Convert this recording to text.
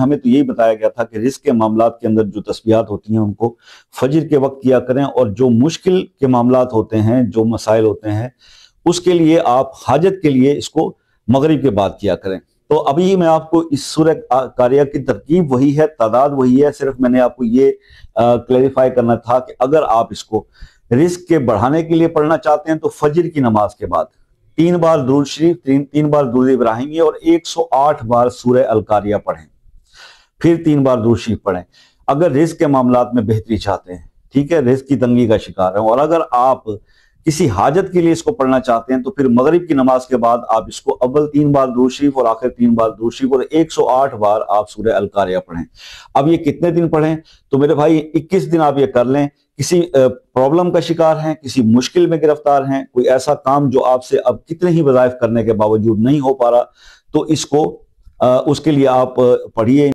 ہمیں تو یہی بتایا گیا تھا کہ رزق کے معاملات کے اندر جو تسبیحات ہوتی ہیں ان کو فجر کے وقت کیا کریں، اور جو مشکل کے معاملات ہوتے ہیں، جو مسائل ہوتے ہیں، اس کے لیے آپ حاجت کے لیے اس کو مغرب کے بعد کیا کریں۔ تو ابھی میں آپ کو اس سورہ قاریہ کی ترکیب وہی ہے، تعداد وہی ہے، صرف میں نے آپ کو یہ کلیریفائی کرنا تھا کہ اگر آپ اس کو رزق کے بڑھانے کے لیے پڑھنا چاہتے ہیں تو فجر کی نماز کے بعد 3 بار درود شریف، 3 بار درود ابراہیمی اور 108 بار سورہ القاریہ پڑھیں، پھر 3 بار درود شریف پڑھیں اگر رزق کے معاملات میں بہتری چاہتے ہیں، ٹھیک ہے، رزق کی تنگی کا شکار ہیں۔ اور اگر آپ کسی حاجت کے لیے اس کو پڑھنا چاہتے ہیں تو پھر مغرب کی نماز کے بعد آپ اس کو اول 3 بار درود شریف اور آخر 3 بار درود شریف اور 108 بار آپ سورہ القاریہ پڑھیں۔ اب یہ کتنے دن پڑھیں؟ تو میرے بھائی 21 دن آپ یہ کر لیں۔ کسی پرابلم کا شکار ہیں، کسی مشکل میں گرفتار ہیں، کوئی ایسا کام جو آپ سے اب کتنے ہی وظائف کرنے کے باوجود نہیں ہو پا رہا، تو اس کو اس کے لیے آپ پڑھیے۔